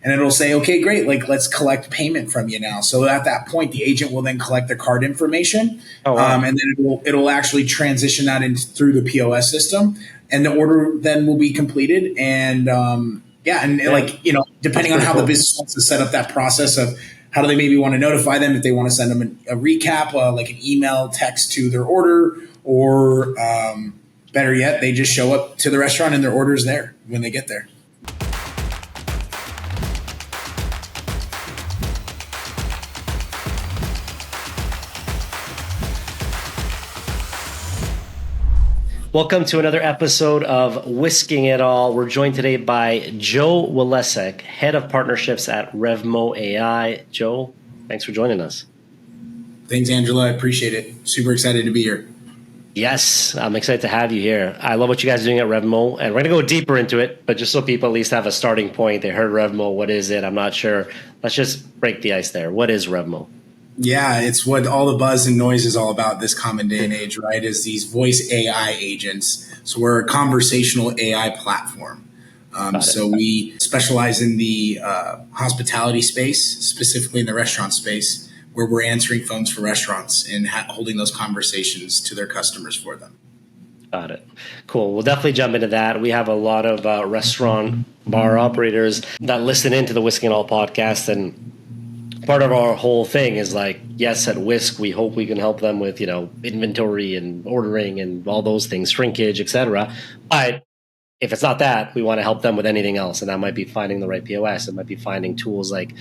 and it'll say, okay, great, like let's collect payment from you now. So at that point, the agent will then collect the card information, Oh, wow. and then it'll actually transition that in through the POS system, and the order then will be completed. And like, depending on how the business wants to set up that process of how do they maybe want to notify them, if they want to send them a recap, like an email, text to their order, or better yet, they just show up to the restaurant and their order's there when they get there. Welcome to another episode of Whisking It All. We're joined today by Joe Wylezik, Head of Partnerships at Revmo.AI. Joe, thanks for joining us. Thanks, Angela. I appreciate it. Super excited to be here. Yes, I'm excited to have you here. I love what you guys are doing at Revmo, and we're going to go deeper into it, but just so people at least have a starting point. They heard Revmo. What is it? I'm not sure. Let's just break the ice there. What is Revmo? Yeah, it's what all the buzz and noise is all about this common day and age, right? Is these voice AI agents. So we're a conversational AI platform. So we specialize in the hospitality space, specifically in the restaurant space, where we're answering phones for restaurants and holding those conversations to their customers for them. Got it. Cool. We'll definitely jump into that. We have a lot of restaurant bar operators that listen into the Whisking It All podcast, and part of our whole thing is like, yes, at Whisk, we hope we can help them with, inventory and ordering and all those things, shrinkage, etc. But if it's not that, we want to help them with anything else. And that might be finding the right POS. It might be finding tools like,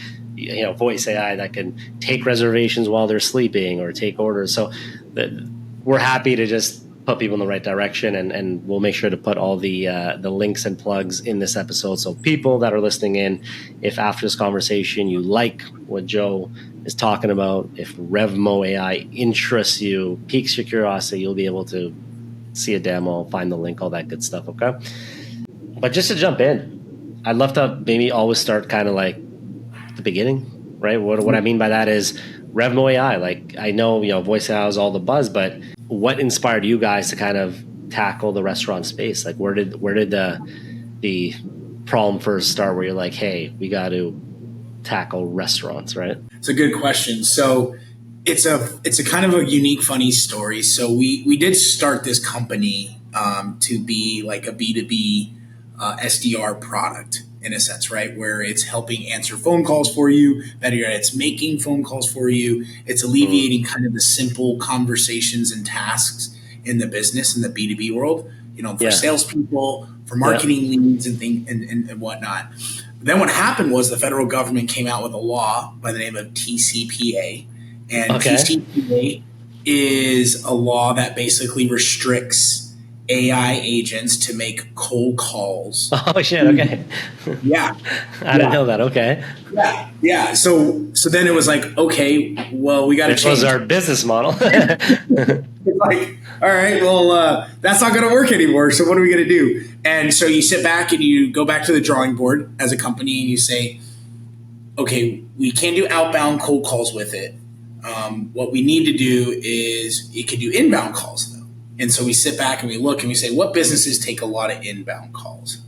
voice AI that can take reservations while they're sleeping or take orders. So we're happy to just put people in the right direction, and we'll make sure to put all the links and plugs in this episode. So people that are listening in, if after this conversation you like what Joe is talking about, if Revmo.AI interests you, piques your curiosity, you'll be able to see a demo, find the link, all that good stuff, okay? But just to jump in, I'd love to maybe always start kind of like the beginning, right? What I mean by that is Revmo.AI. Like, I know, voice AI is all the buzz, but what inspired you guys to kind of tackle the restaurant space? Like, where did the problem first start, where you're like, hey, we got to tackle restaurants, right? It's a good question. So it's a kind of a unique, funny story. So we did start this company to be like a B2B SDR product, in a sense, right? Where it's helping answer phone calls for you, better yet, it's making phone calls for you. It's alleviating kind of the simple conversations and tasks in the business, in the B2B world, for salespeople, for marketing leads and things and whatnot. But then what happened was the federal government came out with a law by the name of TCPA. And TCPA is a law that basically restricts AI agents to make cold calls. Oh shit! Okay. Yeah, I didn't know that. Okay. Yeah. So then it was like, okay, well, we got to change. This was our business model. It's like, all right, well, that's not going to work anymore. So what are we going to do? And so you sit back and you go back to the drawing board as a company and you say, okay, we can't do outbound cold calls with it. What we need to do is it can do inbound calls, though. And so we sit back and we look and we say, what businesses take a lot of inbound calls?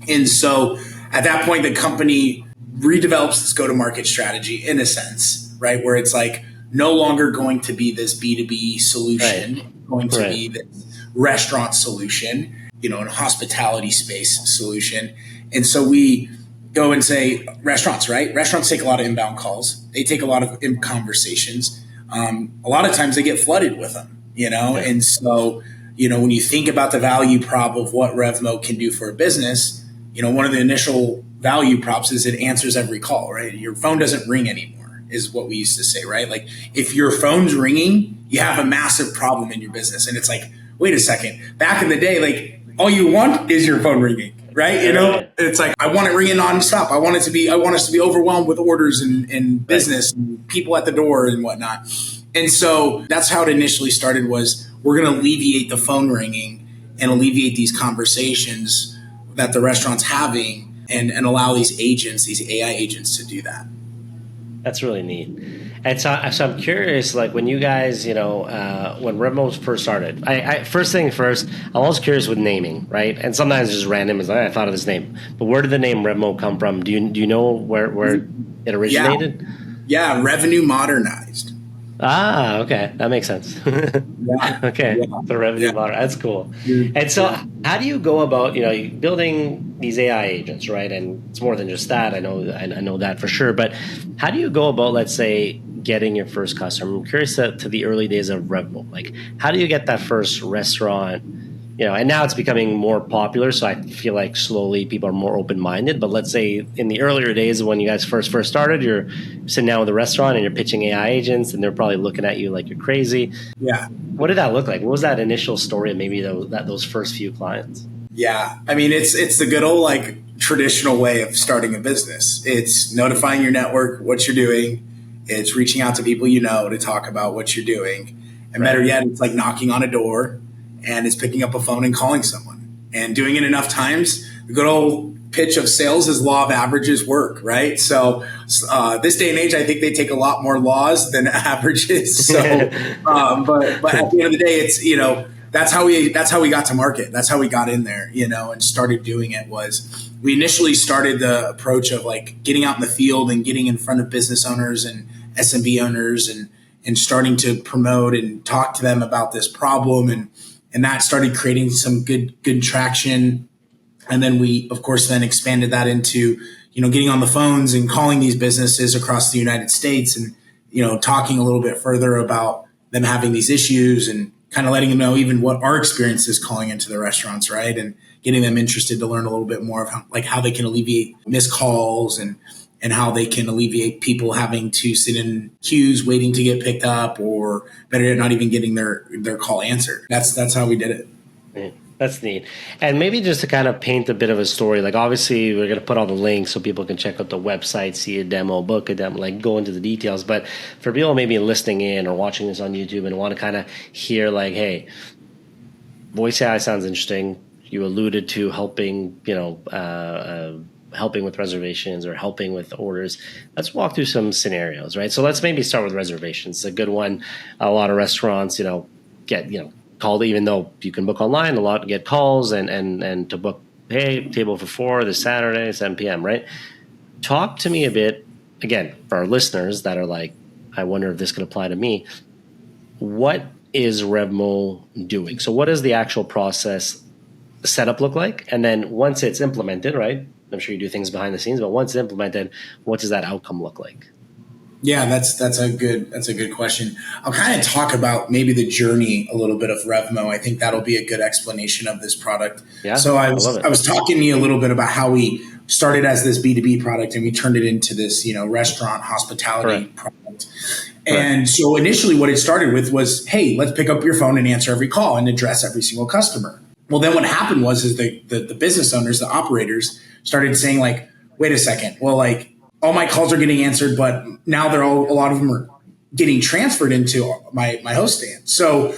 And so at that point, the company redevelops this go-to-market strategy, in a sense, right? Where it's like no longer going to be this B2B solution, going to be this restaurant solution, in a hospitality space solution. And so we go and say restaurants, right? Restaurants take a lot of inbound calls. They take a lot of conversations. A lot of times they get flooded with them. And so, when you think about the value prop of what Revmo can do for a business, one of the initial value props is it answers every call, right? Your phone doesn't ring anymore, is what we used to say, right? Like, if your phone's ringing, you have a massive problem in your business. And it's like, wait a second, back in the day, like, all you want is your phone ringing, right? It's like, I want it ringing nonstop. I want us to be overwhelmed with orders and business and people at the door and whatnot. And so that's how it initially started, was we're going to alleviate the phone ringing and alleviate these conversations that the restaurant's having and allow these AI agents to do that. That's really neat. And so I'm curious, like when you guys, when Revmo first started, first thing first, I'm always curious with naming, right? And sometimes it's just random. It's like, I thought of this name, but where did the name Revmo come from? Do you know where it Yeah, originated? yeah, revenue modernized. Ah, okay, that makes sense. Yeah, Okay, yeah, the revenue yeah, model, that's cool. dude, And so, yeah. how do you go about building these AI agents, right? And it's more than just that. I know that for sure. But how do you go about, let's say, getting your first customer? I'm curious to the early days of Revmo. Like, how do you get that first restaurant? And now it's becoming more popular, so I feel like slowly people are more open minded. But let's say in the earlier days when you guys first started, you're sitting down with a restaurant and you're pitching AI agents, and they're probably looking at you like you're crazy. Yeah. What did that look like? What was that initial story of maybe those first few clients? Yeah. I mean, it's the good old like traditional way of starting a business. It's notifying your network what you're doing. It's reaching out to people to talk about what you're doing. And better yet, it's like knocking on a door and it's picking up a phone and calling someone and doing it enough times. The good old pitch of sales is law of averages work, right? So this day and age, I think they take a lot more laws than averages. So, but at the end of the day, it's that's how we got to market. That's how we got in there, and started doing it. Was we initially started the approach of like getting out in the field and getting in front of business owners and SMB owners and starting to promote and talk to them about this problem and that started creating some good traction. And then we, of course, then expanded that into, getting on the phones and calling these businesses across the United States and, talking a little bit further about them having these issues and kind of letting them know even what our experience is calling into the restaurants, right? And getting them interested to learn a little bit more of how they can alleviate missed calls and how they can alleviate people having to sit in queues waiting to get picked up or better yet, not even getting their call answered. That's how we did it. Yeah, that's neat. And maybe just to kind of paint a bit of a story, like obviously we're going to put all the links so people can check out the website, see a demo, book a demo, like go into the details. But for people maybe listening in or watching this on YouTube and want to kind of hear like, hey, voice AI sounds interesting. You alluded to helping, helping with reservations or helping with orders. Let's walk through some scenarios, right? So let's maybe start with reservations. It's a good one. A lot of restaurants, get, called, even though you can book online, a lot get calls and to book, hey, table for 4 this Saturday, 7 p.m., right? Talk to me a bit, again, for our listeners that are like, I wonder if this could apply to me. What is Revmo doing? So what does the actual process setup look like? And then once it's implemented, right? I'm sure you do things behind the scenes, but once it's implemented, what does that outcome look like? Yeah, that's a good question. I'll kind of talk about maybe the journey a little bit of Revmo. I think that'll be a good explanation of this product. Yeah, so I love it. was talking to you a little bit about how we started as this B2B product and we turned it into this, restaurant hospitality product. And so initially what it started with was, hey, let's pick up your phone and answer every call and address every single customer. Well, then what happened was the business owners, the operators started saying like, wait a second. Well, like all my calls are getting answered, but now a lot of them are getting transferred into my host stand. So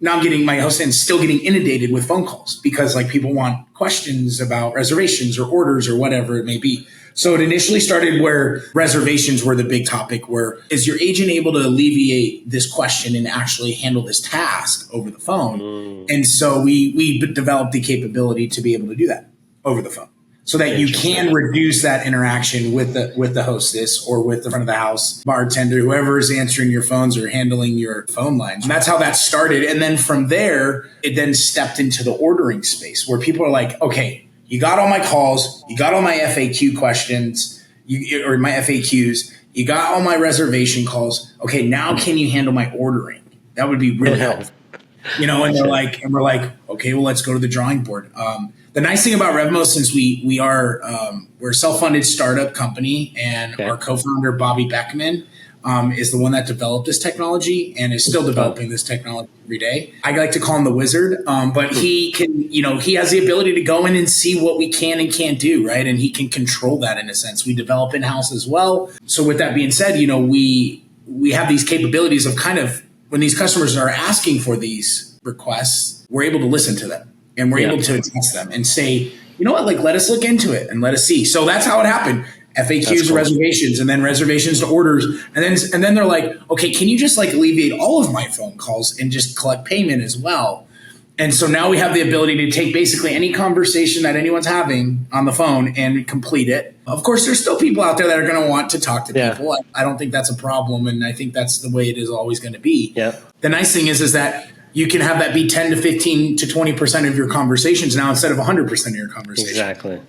now my host stand still getting inundated with phone calls because like people want questions about reservations or orders or whatever it may be. So it initially started where reservations were the big topic, where is your agent able to alleviate this question and actually handle this task over the phone? And so we developed the capability to be able to do that over the phone so that you can reduce that interaction with the hostess or with the front of the house bartender, whoever is answering your phones or handling your phone lines. And that's how that started. And then from there, it then stepped into the ordering space where people are like, okay, you got all my calls, you got all my FAQ questions, or my FAQs, you got all my reservation calls. Okay, now can you handle my ordering? That would be really helpful. And we're like, okay, well, let's go to the drawing board. The nice thing about Revmo, since we're a self-funded startup company, and our co-founder Bobby Beckman is the one that developed this technology and is still developing this technology every day. I like to call him the wizard, but he can, he has the ability to go in and see what we can and can't do, right? And he can control that in a sense. We develop in-house as well. So with that being said, we have these capabilities of kind of when these customers are asking for these requests, we're able to listen to them and we're able to address them and say, you know what, like let us look into it and let us see. So that's how it happened. FAQs to reservations, and then reservations to orders. And then they're like, okay, can you just like alleviate all of my phone calls and just collect payment as well? And so now we have the ability to take basically any conversation that anyone's having on the phone and complete it. Of course, there's still people out there that are going to want to talk to people. I don't think that's a problem. And I think that's the way it is always going to be. Yeah. The nice thing is that you can have that be 10 to 15 to 20% of your conversations now instead of 100% of your conversations. Exactly.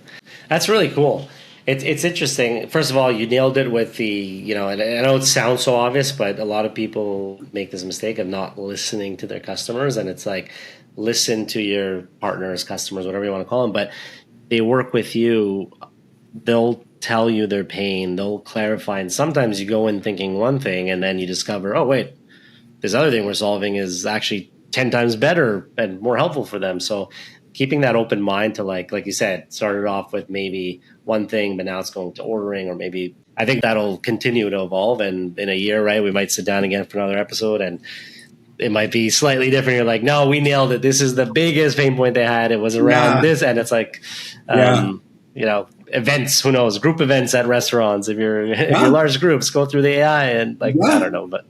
That's really cool. It's interesting. First of all, you nailed it with the, and I know it sounds so obvious, but a lot of people make this mistake of not listening to their customers. And it's like, listen to your partners, customers, whatever you want to call them, but they work with you. They'll tell you their pain. They'll clarify. And sometimes you go in thinking one thing and then you discover, oh, wait, this other thing we're solving is actually 10 times better and more helpful for them. So keeping that open mind to like you said, started off with maybe one thing, but now it's going to ordering, or maybe I think that'll continue to evolve. And in a year, right, we might sit down again for another episode and it might be slightly different. You're like, no, we nailed it. This is the biggest pain point they had. It was around this. And it's like, events, who knows, group events at restaurants. If you're large groups, go through the AI and I don't know, but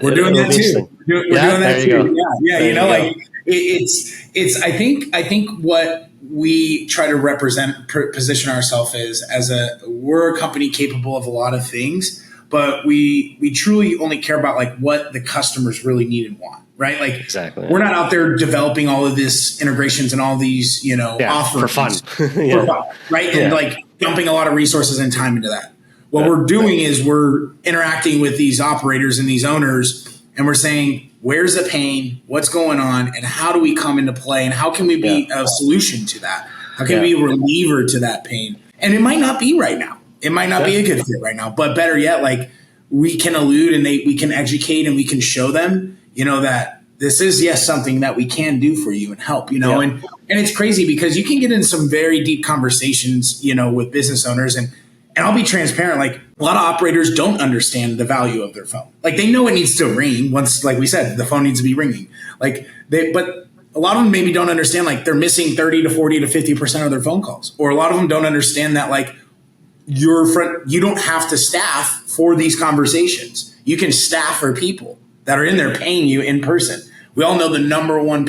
we're doing that too. We're doing that too. Yeah. It's, I think what we try to position ourselves as we're a company capable of a lot of things, but we truly only care about like what the customers really need and want, right? Like exactly. We're not out there developing all of this integrations and all these, offerings for fun, right? And like dumping a lot of resources and time into that. What we're doing is we're interacting with these operators and these owners, and we're saying, where's the pain? What's going on? And how do we come into play? And how can we be a solution to that? How can we be a reliever to that pain? And it might not be right now. It might not be a good fit right now, but better yet, like we can allude and we can educate and we can show them, that this is something that we can do for you and help, and it's crazy because you can get in some very deep conversations, with business owners and I'll be transparent. Like a lot of operators don't understand the value of their phone. Like they know it needs to ring once, like we said, the phone needs to be ringing. But a lot of them maybe don't understand, like they're missing 30 to 40 to 50% of their phone calls. Or a lot of them don't understand that like you don't have to staff for these conversations. You can staff for people that are in there paying you in person. We all know the number one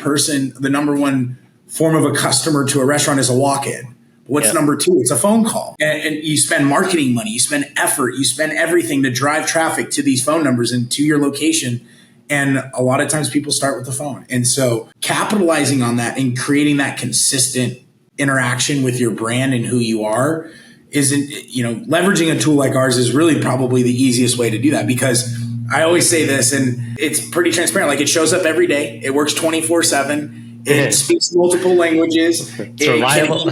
form of a customer to a restaurant is a walk-in. What's number two? It's a phone call. And you spend marketing money, you spend effort, you spend everything to drive traffic to these phone numbers and to your location. And a lot of times people start with the phone. And so capitalizing on that and creating that consistent interaction with your brand and who you are leveraging a tool like ours is really probably the easiest way to do that, because I always say this and it's pretty transparent. Like it shows up every day. It works 24/7. It speaks multiple langues. It's reliable.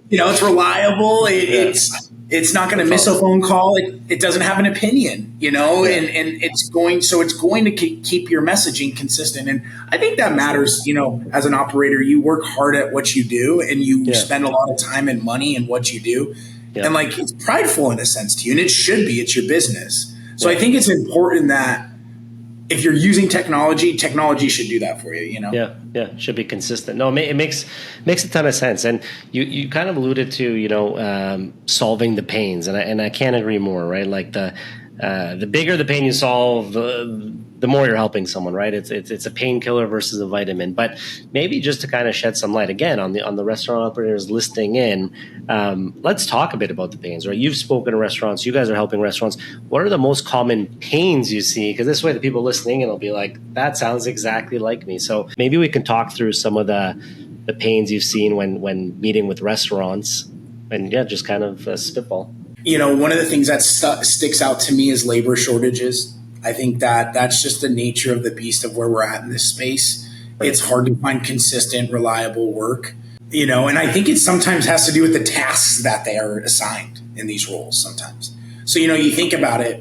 It's reliable. It's not going to miss a phone call. It doesn't have an opinion, and it's going to keep your messaging consistent. And I think that matters, as an operator, you work hard at what you do and you spend a lot of time and money in what you do. Yeah. And like, it's prideful in a sense to you, and it should be, it's your business. So I think it's important that if you're using technology should do that for you, Yeah. Should be consistent. No, it makes a ton of sense. And you kind of alluded to, solving the pains, and I can't agree more, right? Like the bigger the pain you solve, the more you're helping someone, right? It's a painkiller versus a vitamin. But maybe just to kind of shed some light again on the restaurant operators listening in, let's talk a bit about the pains, right? You've spoken to restaurants, you guys are helping restaurants. What are the most common pains you see? Because this way the people listening in will be like, that sounds exactly like me. So maybe we can talk through some of the pains you've seen when meeting with restaurants, and just kind of spitball. One of the things that sticks out to me is labor shortages. I think that's just the nature of the beast of where we're at in this space. It's hard to find consistent, reliable work, and I think it sometimes has to do with the tasks that they are assigned in these roles sometimes. So, you think about it,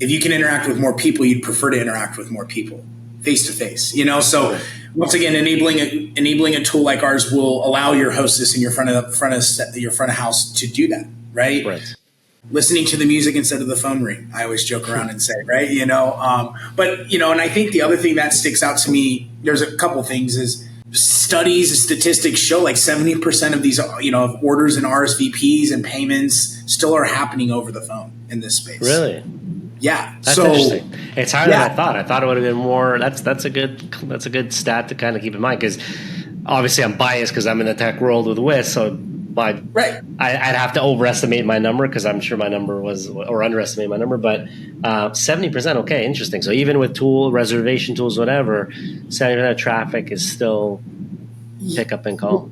if you can interact with more people, you'd prefer to interact with more people face to face, So once again, enabling a tool like ours will allow your hostess in your front of house to do that. Right. Listening to the music instead of the phone ring. I always joke around and say, right. But and I think the other thing that sticks out to me, there's a couple things, is studies, statistics show like 70% of these, of orders and RSVPs and payments still are happening over the phone in this space. Really? Yeah. That's interesting. It's higher than I thought. I thought it would have been more. That's a good stat to kind of keep in mind, because obviously I'm biased because I'm in the tech world with Whisk, so I'd have to overestimate my number, because I'm sure my number was, or underestimate my number, but 70%. Okay, interesting. So even with reservation tools, whatever, 70% of traffic is still pick up and call.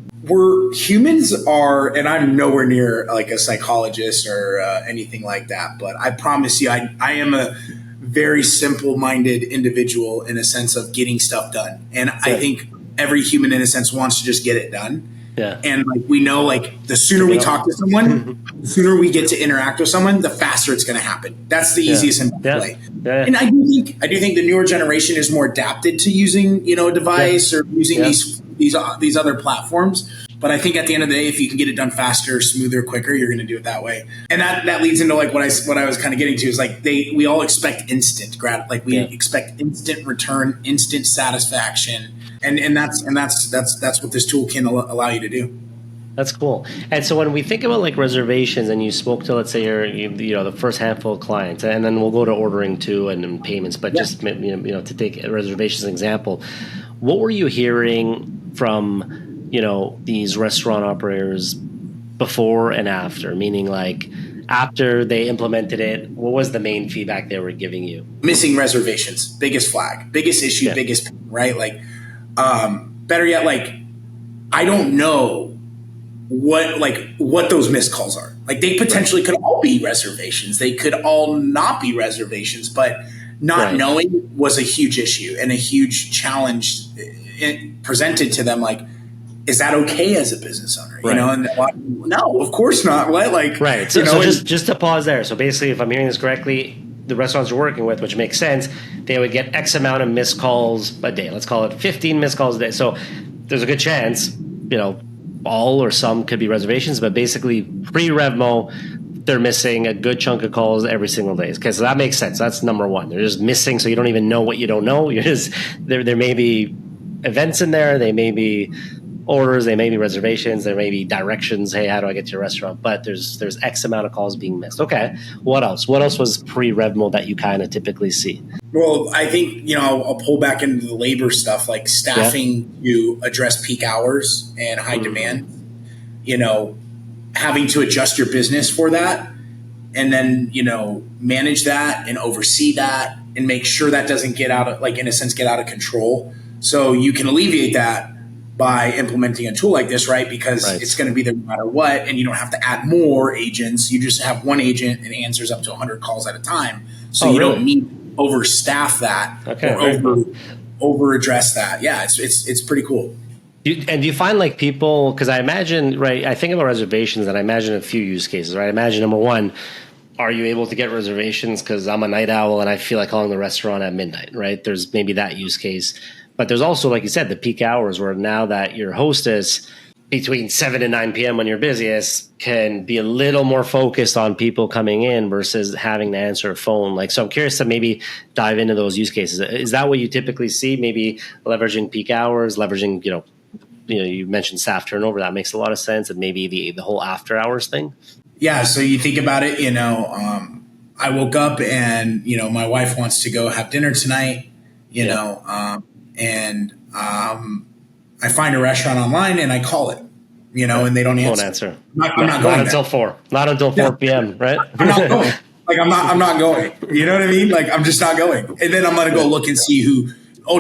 Humans are, and I'm nowhere near like a psychologist or anything like that, but I promise you, I am a very simple-minded individual in a sense of getting stuff done. And I think every human in a sense wants to just get it done. Yeah. And like we know, like the sooner we talk to someone, the sooner we get to interact with someone, the faster it's going to happen. That's the easiest and best way. Yeah. And I do think the newer generation is more adapted to using, a device or using these other platforms. But I think at the end of the day, if you can get it done faster, smoother, quicker, you're going to do it that way. And that leads into like what I was kind of getting to is like we all expect instant we expect instant return, instant satisfaction. And that's what this tool can allow you to do. That's cool. And so when we think about like reservations, and you spoke to, let's say the first handful of clients, and then we'll go to ordering too and payments, but just to take reservations as an example, what were you hearing from these restaurant operators before and after? Meaning, like, after they implemented it, what was the main feedback they were giving you? Missing reservations, biggest flag, biggest issue, biggest, right? Like, better yet, like, I don't know what those missed calls are. Like, they potentially could all be reservations. They could all not be reservations, but not knowing was a huge issue and a huge challenge presented to them. Like, is that okay as a business owner? And no, of course not. Right. So just to pause there. So basically, if I'm hearing this correctly, the restaurants you're working with, which makes sense, they would get X amount of missed calls a day. Let's call it 15 missed calls a day. So there's a good chance, all or some could be reservations, but basically pre-Revmo, they're missing a good chunk of calls every single day. Okay, so that makes sense. That's number one. They're just missing, so you don't even know what you don't know. You're just there may be events in there. They may be orders, they may be reservations, there may be directions. Hey, how do I get to your restaurant? But there's X amount of calls being missed. Okay, what else? What else was pre-Revmo that you kind of typically see? Well, I think I'll pull back into the labor stuff, like staffing to address peak hours and high demand. Having to adjust your business for that, and then manage that and oversee that and make sure that doesn't get out of control. So you can alleviate that by implementing a tool like this, right? Because it's going to be there no matter what, and you don't have to add more agents. You just have one agent and answers up to 100 calls at a time. So don't need to overstaff that or over address that. Yeah, it's pretty cool. Do you find like people, because I imagine, I think about reservations and I imagine a few use cases, right? I imagine number one, are you able to get reservations because I'm a night owl and I feel like calling the restaurant at midnight, right? There's maybe that use case. But there's also, like you said, the peak hours where now that your hostess between 7 and 9 p.m. when you're busiest can be a little more focused on people coming in versus having to answer a phone. So I'm curious to maybe dive into those use cases. Is that what you typically see? Maybe leveraging peak hours, leveraging, you mentioned staff turnover. That makes a lot of sense. And maybe the whole after hours thing. Yeah. So you think about it, I woke up and, my wife wants to go have dinner tonight, and I find a restaurant online and I call it, and they don't answer. Won't answer. I'm not going until 4. Not until 4 p.m. Right? I'm not going. I'm not going. You know what I mean? Like, I'm just not going. And then I'm going to go look and see do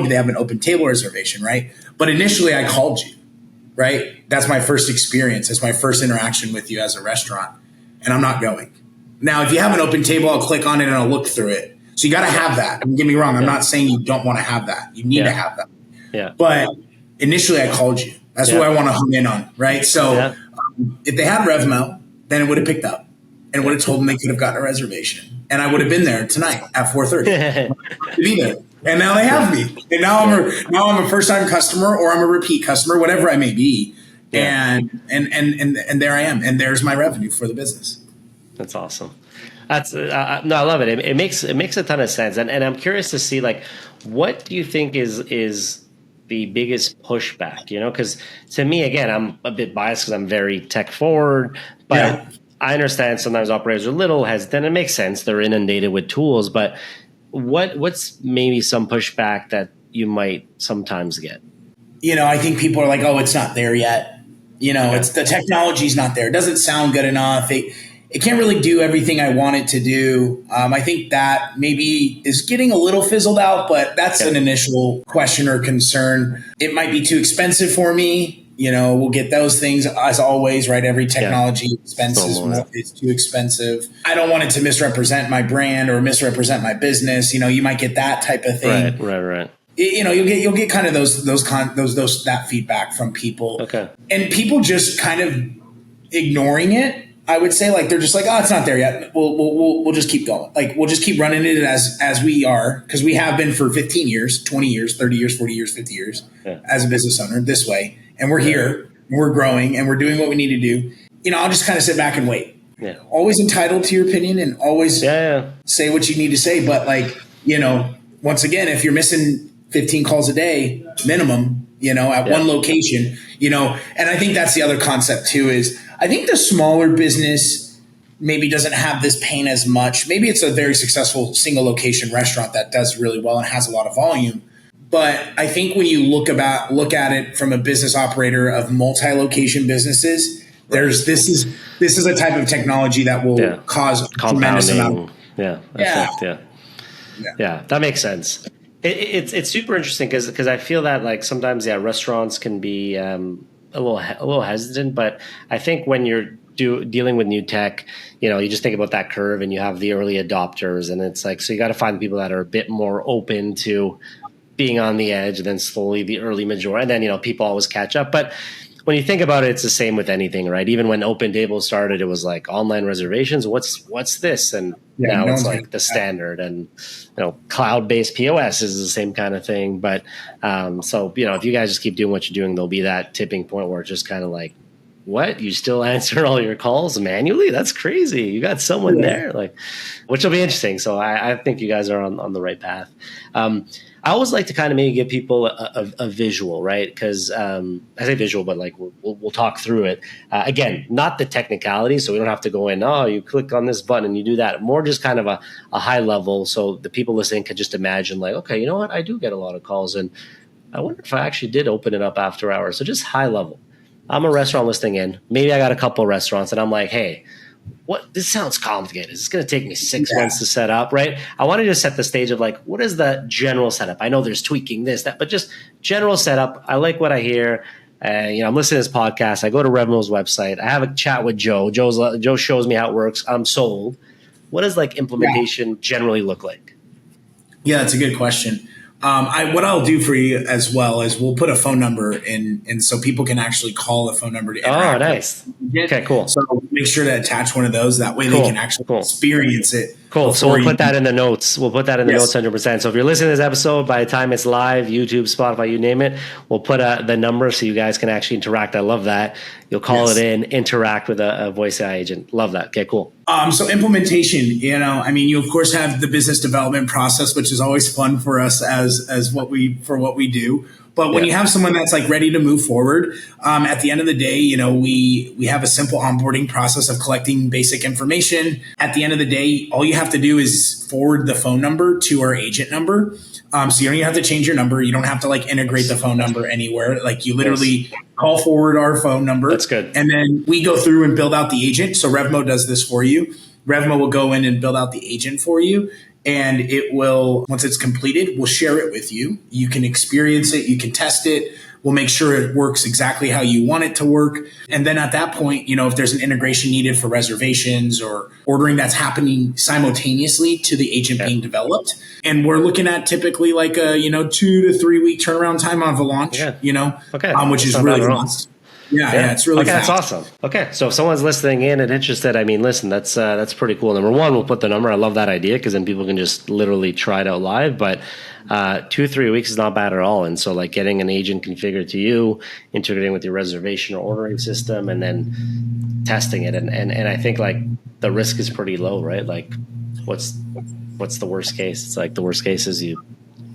they have an open table reservation, right? But initially I called you, right? That's my first experience. That's my first interaction with you as a restaurant, and I'm not going. Now, if you have an open table, I'll click on it and I'll look through it. So you got to have that. Don't get me wrong. I'm not saying you don't want to have that. You need to have that. Yeah. But initially I called you. That's what I want to hone in on, right? So if they had Revmo, then it would have picked up and would have told them they could have gotten a reservation. And I would have been there tonight at 4:30 to be there. And now they have me. And now I'm a first-time customer, or I'm a repeat customer, whatever I may be. Yeah. And there I am. And there's my revenue for the business. That's awesome. That's no, I love it. It makes a ton of sense, and I'm curious to see, like, what do you think is the biggest pushback, because to me, again, I'm a bit biased because I'm very tech forward, but I understand sometimes operators are a little hesitant. It makes sense. They're inundated with tools, but what's maybe some pushback that you might sometimes get? I think people are like, oh, it's not there yet. It's the technology's not there. It doesn't sound good enough. It can't really do everything I want it to do. I think that maybe is getting a little fizzled out, but that's an initial question or concern. It might be too expensive for me. We'll get those things as always, right? Every technology is too expensive. I don't want it to misrepresent my brand or misrepresent my business. You might get that type of thing. Right. You'll get kind of those that feedback from people. Okay. And people just kind of ignoring it. I would say, like, they're just like, oh, it's not there yet. We'll just keep going. Like, we'll just keep running it as we are, because we have been for 15 years, 20 years, 30 years, 40 years, 50 years as a business owner this way. And we're here, and we're growing, and we're doing what we need to do. I'll just kind of sit back and wait. Yeah. Always entitled to your opinion and always say what you need to say. But once again, if you're missing 15 calls a day minimum, at one location, and I think that's the other concept too, is I think the smaller business maybe doesn't have this pain as much. Maybe it's a very successful single location restaurant that does really well and has a lot of volume. But I think when you look at it from a business operator of multi-location businesses, this is a type of technology that will cause tremendous amount. Effect. Yeah, that makes sense. It's super interesting because I feel that, like, sometimes restaurants can be a little hesitant, but I think when you're dealing with new tech, you just think about that curve and you have the early adopters, and it's like, so you got to find the people that are a bit more open to being on the edge, and then slowly the early majority, and then people always catch up. But when you think about it, it's the same with anything, right? Even when Open Table started, it was like online reservations. What's this? And now it's like the standard, and cloud-based POS is the same kind of thing. But so if you guys just keep doing what you're doing, there'll be that tipping point where it's just kind of like, what? You still answer all your calls manually? That's crazy. You got someone there, which will be interesting. So I think you guys are on the right path. I always like to kind of maybe give people a visual, right? Because I say visual, but like we'll talk through it. Again, not the technicality, so we don't have to go in, oh, you click on this button and you do that. More just kind of a high level, so the people listening could just imagine, like, okay, you know what? I do get a lot of calls, and I wonder if I actually did open it up after hours. So just high level. I'm a restaurant listening in. Maybe I got a couple of restaurants, and I'm like, hey, this sounds complicated. It's going to take me 6 months to set up, right? I want to just set the stage of, like, what is the general setup? I know there's tweaking this, that, but just general setup. I like what I hear. I'm listening to this podcast. I go to Revmo's website. I have a chat with Joe. Joe shows me how it works. I'm sold. What does implementation generally look like? Yeah, that's a good question. What I'll do for you as well is we'll put a phone number in, and so people can actually call the phone number to interact. Oh, nice. Okay, cool. So make sure to attach one of those. That way they can actually experience it. Cool. So we'll put that in the notes. We'll put that in the notes 100%. So if you're listening to this episode, by the time it's live, YouTube, Spotify, you name it, we'll put the number so you guys can actually interact. I love that. You'll call it in, interact with a voice AI agent. Love that. Okay, cool. So implementation, you of course have the business development process, which is always fun for us as what we do. But when you have someone that's like ready to move forward, at the end of the day, we have a simple onboarding process of collecting basic information. At the end of the day, all you have to do is forward the phone number to our agent number. So you don't even have to change your number. You don't have to integrate the phone number anywhere. Like, you literally call forward our phone number. That's good. And then we go through and build out the agent. So Revmo does this for you. Revmo will go in and build out the agent for you. And it will, once it's completed, we'll share it with you. You can experience it. You can test it. We'll make sure it works exactly how you want it to work. And then at that point, if there's an integration needed for reservations or ordering that's happening simultaneously to the agent being developed. And we're looking at typically like a, 2 to 3 week turnaround time on the launch, which is really fast. Yeah, it's really fast. That's awesome. Okay, so if someone's listening in and interested, listen, that's pretty cool. Number one, we'll put the number. I love that idea because then people can just literally try it out live. But 2 or 3 weeks is not bad at all. And so, like, getting an agent configured to you, integrating with your reservation or ordering system, and then testing it. And I think, like, the risk is pretty low, right? Like, what's the worst case? It's like the worst case is you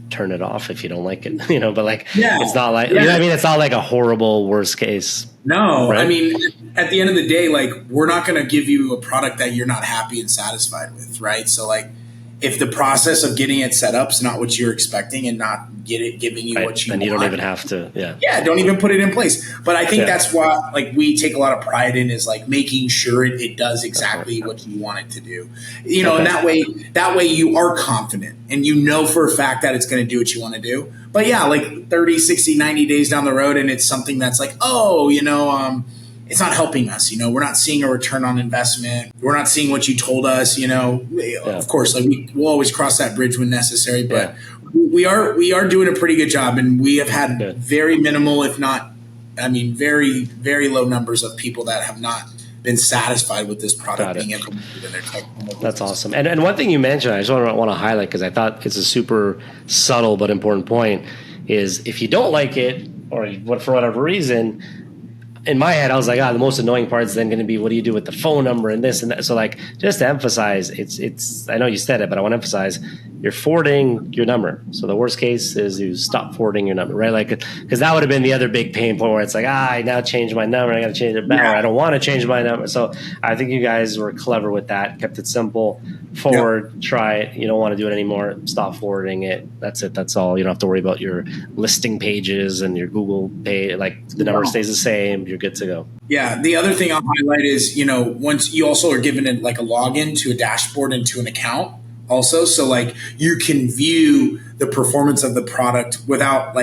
turn it off if you don't like it, but like, Yeah. it's not like, Yeah. I mean, it's not like a horrible worst case. No, Right? I mean, at the end of the day, like, we're not going to give you a product that you're not happy and satisfied with, right? So, like, if the process of getting it set up is not what you're expecting and not giving you Right. what you And want, you don't even have to. yeah, don't even put it in place. But I think that's why, like, we take a lot of pride in is like making sure it does exactly what you want it to do. And that way you are confident and you know for a fact that it's going to do what you want to do. But yeah, like 30, 60, 90 days down the road, and it's something that's like, it's not helping us. We're not seeing a return on investment. We're not seeing what you told us. Of course, like we'll always cross that bridge when necessary, but we are doing a pretty good job, and we have had very minimal, if not, very, very low numbers of people that have not been satisfied with this product being implemented in their technology. That's awesome. And one thing you mentioned, I just want to highlight because I thought it's a super subtle but important point, is if you don't like it or for whatever reason, in my head, I was like, the most annoying part is then going to be, what do you do with the phone number and this and that? So like, just to emphasize, it's, I know you said it, but I want to emphasize, you're forwarding your number. So the worst case is you stop forwarding your number, right? Like, because that would have been the other big pain point where it's like, I now change my number. I got to change it back. Or I don't want to change my number. So I think you guys were clever with that, kept it simple, forward, try it. You don't want to do it anymore. Stop forwarding it. That's it. That's all. You don't have to worry about your listing pages and your Google pay. Like the number stays the same. You're good to go. Yeah. The other thing I'll highlight is, once you also are given it like a login to a dashboard and to an account also. So like you can view the performance of the product without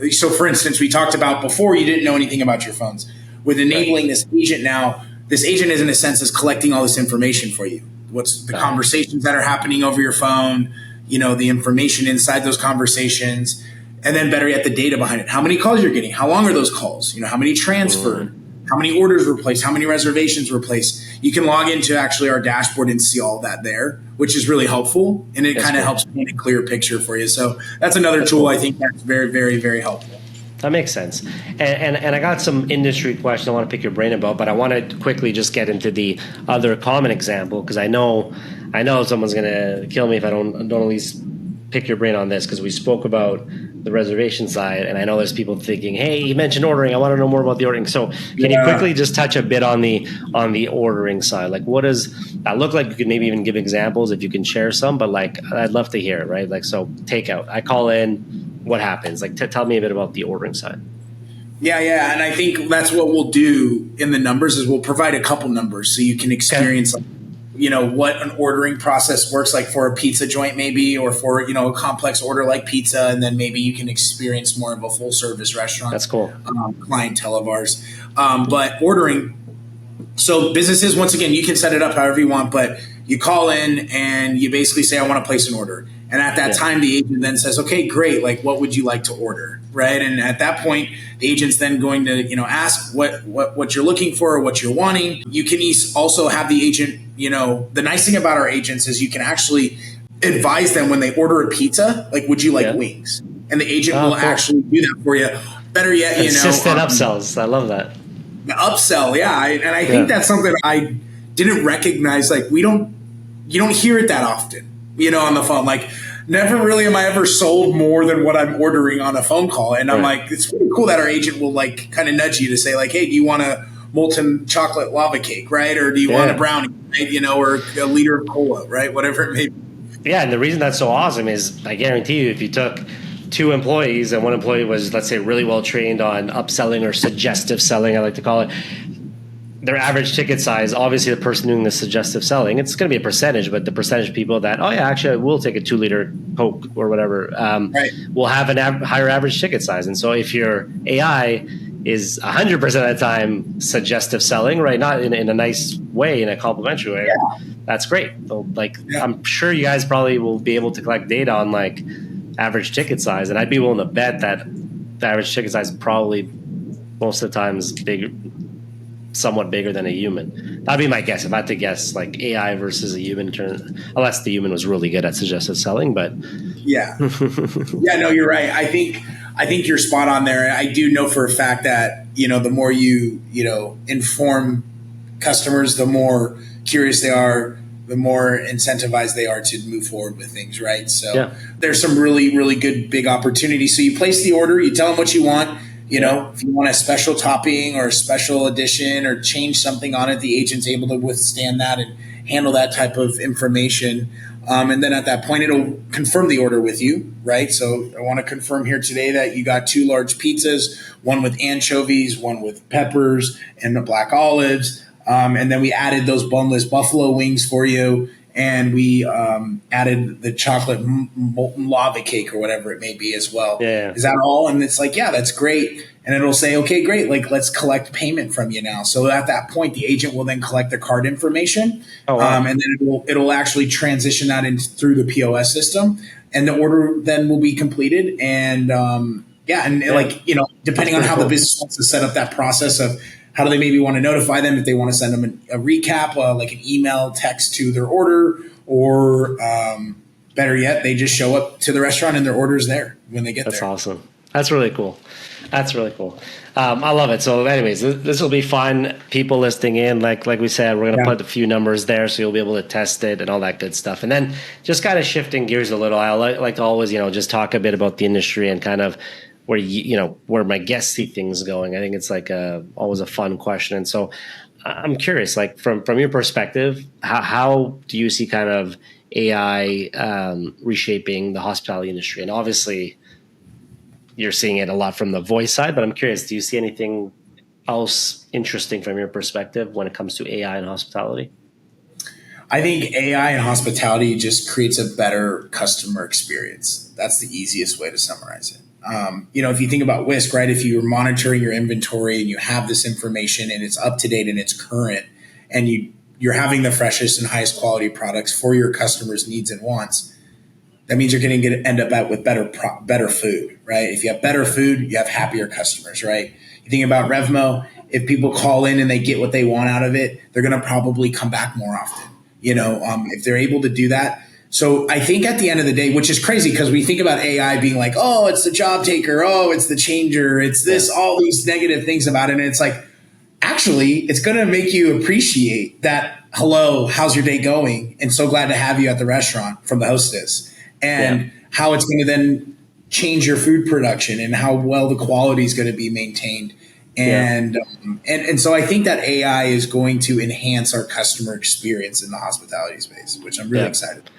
so for instance, we talked about before you didn't know anything about your phones. With enabling this agent now, this agent is in a sense is collecting all this information for you. What's the conversations that are happening over your phone, the information inside those conversations, and then better yet, the data behind it. How many calls you're getting? How long are those calls? How many transferred? How many orders were placed? How many reservations were placed? You can log into actually our dashboard and see all that there, which is really helpful. And it kind of helps paint a clear picture for you. So that's another tool I think that's very, very, very helpful. That makes sense. And I got some industry questions I want to pick your brain about, but I want to quickly just get into the other common example, because I know someone's going to kill me if I don't at least pick your brain on this, because we spoke about the reservation side, and I know there's people thinking, hey, you mentioned ordering. I want to know more about the ordering. So can you quickly just touch a bit on the ordering side? Like, what does that look like? You could maybe even give examples if you can share some, but like, I'd love to hear it, right? Like, so takeout, I call in, what happens? Like, tell me a bit about the ordering side. Yeah. And I think that's what we'll do in the numbers is we'll provide a couple numbers so you can experience what an ordering process works like for a pizza joint maybe, or for, a complex order like pizza. And then maybe you can experience more of a full service restaurant. That's cool. Clientele of ours. But ordering, so businesses, once again, you can set it up however you want, but you call in and you basically say, I want to place an order. And at that time, the agent then says, okay, great. Like, what would you like to order? Right. And at that point, the agent's then going to, ask what you're looking for or what you're wanting. You can also have the agent, the nice thing about our agents is you can actually advise them when they order a pizza, like, would you like wings? And the agent will actually do that for you. Better yet, consistent upsells. I love that. The upsell. Yeah. And I think that's something I didn't recognize. Like, you don't hear it that often, on the phone. Like, never really am I ever sold more than what I'm ordering on a phone call. And I'm like, it's pretty cool that our agent will like kind of nudge you to say like, hey, do you want a molten chocolate lava cake, right? Or do you want a brownie, right? Or a liter of cola, right? Whatever it may be. Yeah, and the reason that's so awesome is I guarantee you if you took 2 employees and one employee was, let's say, really well trained on upselling or suggestive selling, I like to call it, their average ticket size, obviously the person doing the suggestive selling, it's going to be a percentage, but the percentage of people that, actually, I will take a 2-liter Coke or whatever, will have a higher average ticket size. And so if your AI is 100% of the time suggestive selling, right, not in a nice way, in a complimentary way, that's great. So, I'm sure you guys probably will be able to collect data on like average ticket size, and I'd be willing to bet that the average ticket size probably most of the time is bigger, somewhat bigger than a human. That'd be my guess. If I had to guess, like AI versus a human unless the human was really good at suggestive selling, but no, you're right. I think you're spot on there. I do know for a fact that, the more you inform customers, the more curious they are, the more incentivized they are to move forward with things, right? So Yeah. there's some really, really good big opportunities. So you place the order, you tell them what you want. You know, if you want a special topping or a special addition or change something on it, the agent's able to withstand that and handle that type of information. And then at that point, it'll confirm the order with you, right? So I want to confirm here today that you got 2 large pizzas, one with anchovies, one with peppers and the black olives. And then we added those boneless buffalo wings for you. And we added the chocolate molten lava cake or whatever it may be as well. Yeah. Is that all? And it's like, yeah, that's great. And it'll say, okay, great. Like, let's collect payment from you now. So at that point, the agent will then collect the card information. Oh, wow. And then it'll actually transition that in through the POS system. And the order then will be completed. And like, you know, depending on how the business wants to set up that process of how do they maybe want to notify them, if they want to send them a recap, like an email, text to their order, or better yet, they just show up to the restaurant and their order's there when they get there. That's awesome. That's really cool. That's really cool. I love it. So anyways, this will be fun. People listening in, like we said, we're going to put a few numbers there so you'll be able to test it and all that good stuff. And then just kind of shifting gears a little, I like to always, you know, just talk a bit about the industry and kind of where where my guests see things going. I think it's like always a fun question. And so I'm curious, like from your perspective, how do you see kind of AI reshaping the hospitality industry? And obviously you're seeing it a lot from the voice side, but I'm curious, do you see anything else interesting from your perspective when it comes to AI and hospitality? I think AI and hospitality just creates a better customer experience. That's the easiest way to summarize it. If you think about Whisk, right, if you're monitoring your inventory and you have this information and it's up to date and it's current and you're having the freshest and highest quality products for your customers' needs and wants, that means you're going to end up with better food, right? If you have better food, you have happier customers, right? You think about Revmo, if people call in and they get what they want out of it, they're going to probably come back more often, if they're able to do that. So I think at the end of the day, which is crazy because we think about AI being like, oh, it's the job taker. Oh, it's the changer. It's this, all these negative things about it. And it's like, actually, it's going to make you appreciate that. Hello, how's your day going? And so glad to have you at the restaurant from the hostess. And how it's going to then change your food production and how well the quality is going to be maintained. And so I think that AI is going to enhance our customer experience in the hospitality space, which I'm really excited about.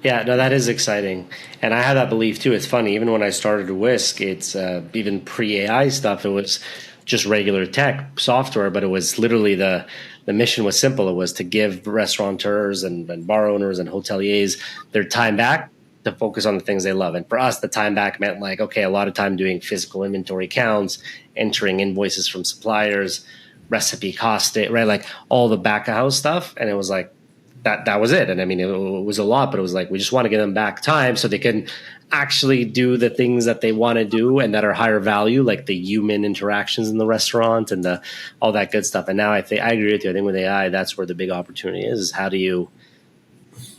Yeah, no, that is exciting. And I have that belief too. It's funny, even when I started Whisk, it's even pre-AI stuff, it was just regular tech software, but it was literally the mission was simple. It was to give restaurateurs and bar owners and hoteliers their time back to focus on the things they love. And for us, the time back meant like, okay, a lot of time doing physical inventory counts, entering invoices from suppliers, recipe cost, right? Like all the back of house stuff. And it was like, that was it. And I mean, it was a lot, but it was like, we just want to give them back time so they can actually do the things that they want to do and that are higher value, like the human interactions in the restaurant and all that good stuff. And now I agree with you. I think with AI, that's where the big opportunity is how do you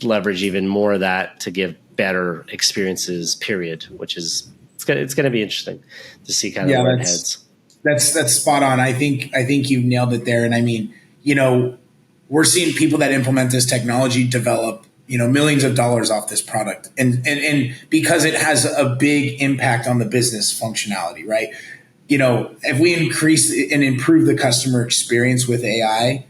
leverage even more of that to give better experiences, period, which is, it's going to be interesting to see kind of where it heads. That's spot on. I think you nailed it there. And I mean, we're seeing people that implement this technology develop, millions of dollars off this product. And because it has a big impact on the business functionality, right? If we increase and improve the customer experience with AI,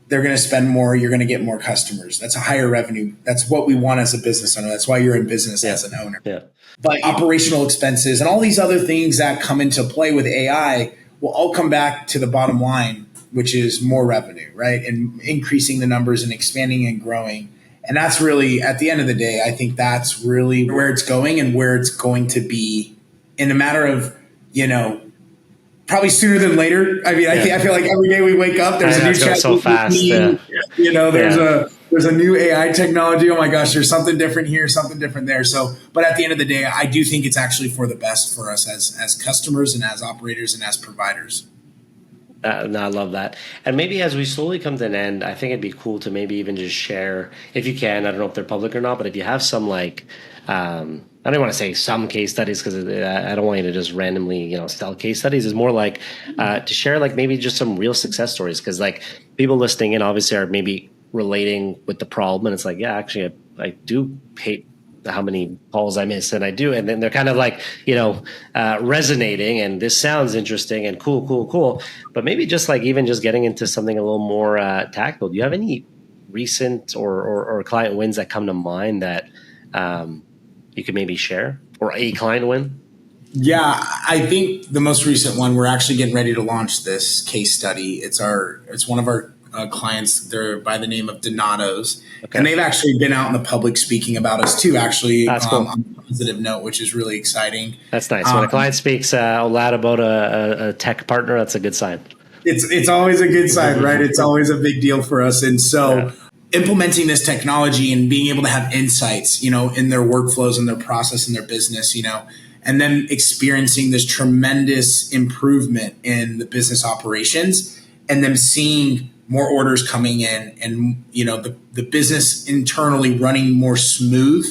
they're going to spend more. You're going to get more customers. That's a higher revenue. That's what we want as a business owner. That's why you're in business as an owner. Yeah. But operational expenses and all these other things that come into play with AI will all come back to the bottom line, which is more revenue, right? And increasing the numbers and expanding and growing. And that's really, at the end of the day, I think that's really where it's going and where it's going to be in a matter of, probably sooner than later. I mean, I feel like every day we wake up, there's a new chat. So fast. There's a new AI technology. Oh my gosh, there's something different here, something different there. So, but at the end of the day, I do think it's actually for the best for us as customers and as operators and as providers. No, I love that. And maybe as we slowly come to an end, I think it'd be cool to maybe even just share, if you can, I don't know if they're public or not, but if you have some I don't want to say some case studies because I don't want you to just randomly, sell case studies. It's more like to share like maybe just some real success stories because like people listening in obviously are maybe relating with the problem, and it's like, yeah, actually, I do hate how many calls I miss, and I do, and then they're kind of like, resonating, and this sounds interesting and cool, but maybe just like even just getting into something a little more tactical. Do you have any recent or client wins that come to mind that you could maybe share, or a client win? Yeah, I think the most recent one, we're actually getting ready to launch this case study. It's one of our clients. They're by the name of Donato's, and they've actually been out in the public speaking about us too. Actually, that's cool. On a positive note, which is really exciting. That's nice. When a client speaks loud about a tech partner, that's a good sign. It's always a good sign, right? It's always a big deal for us, and so. Implementing this technology and being able to have insights, in their workflows and their process and their business, and then experiencing this tremendous improvement in the business operations, and them seeing more orders coming in, and the business internally running more smooth.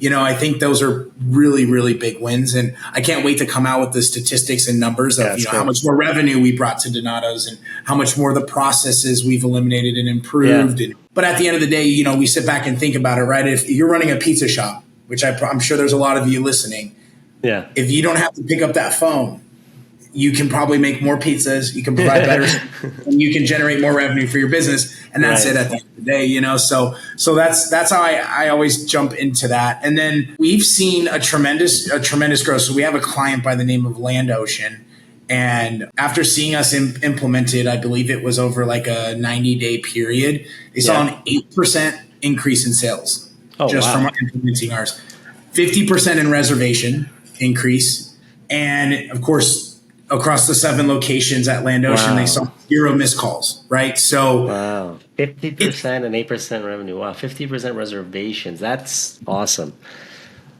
I think those are really, really big wins, and I can't wait to come out with the statistics and numbers of how much more revenue we brought to Donato's and how much more the processes we've eliminated and improved. Yeah. But at the end of the day, we sit back and think about it, right? If you're running a pizza shop, which I'm sure there's a lot of you listening, if you don't have to pick up that phone, you can probably make more pizzas, you can provide better, and you can generate more revenue for your business. And that's it at the end of the day, So that's how I always jump into that. And then we've seen a tremendous growth. So we have a client by the name of Land Ocean. And after seeing us implemented, I believe it was over like a 90-day period, they saw an 8% increase in sales from implementing ours. 50% in reservation increase. And of course, across the 7 locations at Land Ocean, they saw 0 missed calls, right? So 50% and 8% revenue. Wow, 50% reservations. That's awesome.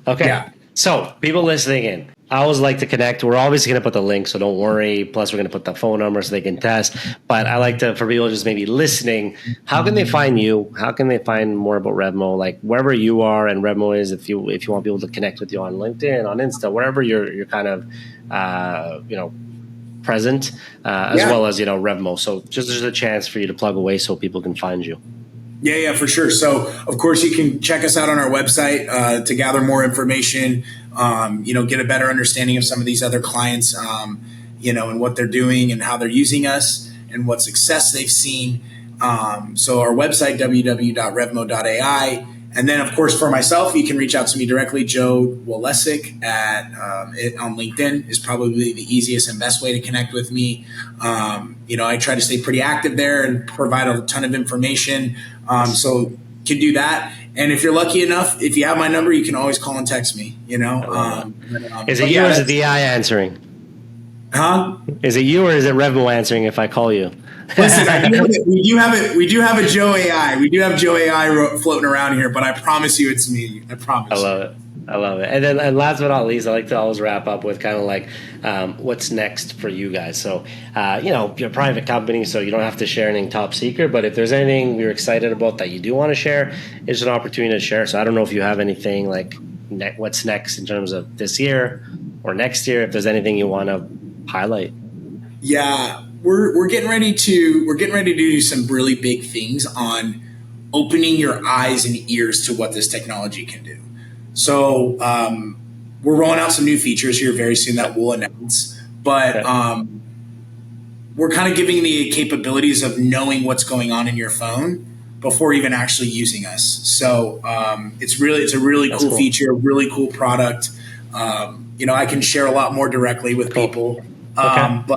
Okay. Yeah. So people listening in, I always like to connect. We're obviously going to put the link, so don't worry. Plus, we're going to put the phone number so they can test. But I like for people just maybe listening, how can they find you? How can they find more about Revmo? Like wherever you are and Revmo is, if you want people to connect with you on LinkedIn, on Insta, wherever you're kind of, present, as well as, Revmo. So just there's a chance for you to plug away so people can find you. Yeah, for sure. So, of course, you can check us out on our website to gather more information, get a better understanding of some of these other clients, and what they're doing and how they're using us and what success they've seen. So our website, www.revmo.ai. And then, of course, for myself, you can reach out to me directly. Joe Wylezik on LinkedIn is probably the easiest and best way to connect with me. I try to stay pretty active there and provide a ton of information. So you can do that. And if you're lucky enough, if you have my number, you can always call and text me. Is it you or is it the I answering? Huh? Is it you or is it Revmo answering if I call you? Listen, we do have a Joe AI. We do have Joe AI floating around here, but I promise you it's me. I promise. I love it. And then last but not least, I like to always wrap up with kind of like what's next for you guys. So, you're a private company, so you don't have to share anything top secret. But if there's anything you're excited about that you do want to share, it's an opportunity to share. So I don't know if you have anything like what's next in terms of this year or next year, if there's anything you want to highlight. Yeah. We're getting ready to do some really big things on opening your eyes and ears to what this technology can do. So we're rolling out some new features here very soon that we'll announce. But we're kind of giving the capabilities of knowing what's going on in your phone before even actually using us. So it's a really cool feature, a really cool product. I can share a lot more directly with people. And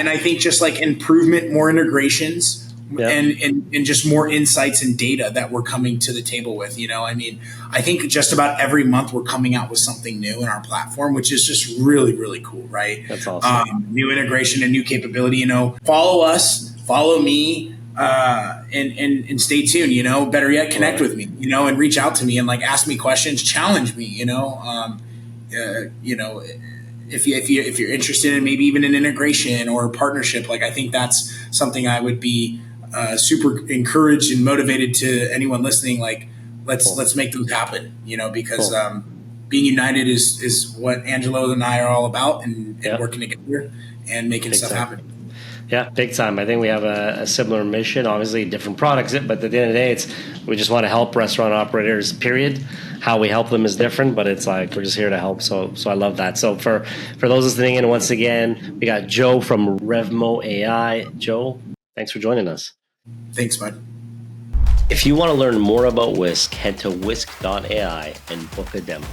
I think just like improvement, more integrations, and just more insights and data that we're coming to the table with. I think just about every month we're coming out with something new in our platform, which is just really, really cool, right? That's awesome. New integration and new capability. Follow us, follow me, and stay tuned. Better yet, connect with me. And reach out to me and like ask me questions, challenge me. If you're interested in maybe even an integration or a partnership, like I think that's something I would be super encouraged and motivated to anyone listening. Like let's make those happen, because being united is what Angelo and I are all about, and working together and making stuff happen. Yeah, big time. I think we have a similar mission, obviously different products, but at the end of the day, we just want to help restaurant operators, period. How we help them is different, but it's like we're just here to help. So I love that. So for those listening in, once again, we got Joe from Revmo.AI. Joe, thanks for joining us. Thanks, bud. If you want to learn more about Whisk, head to whisk.ai and book a demo.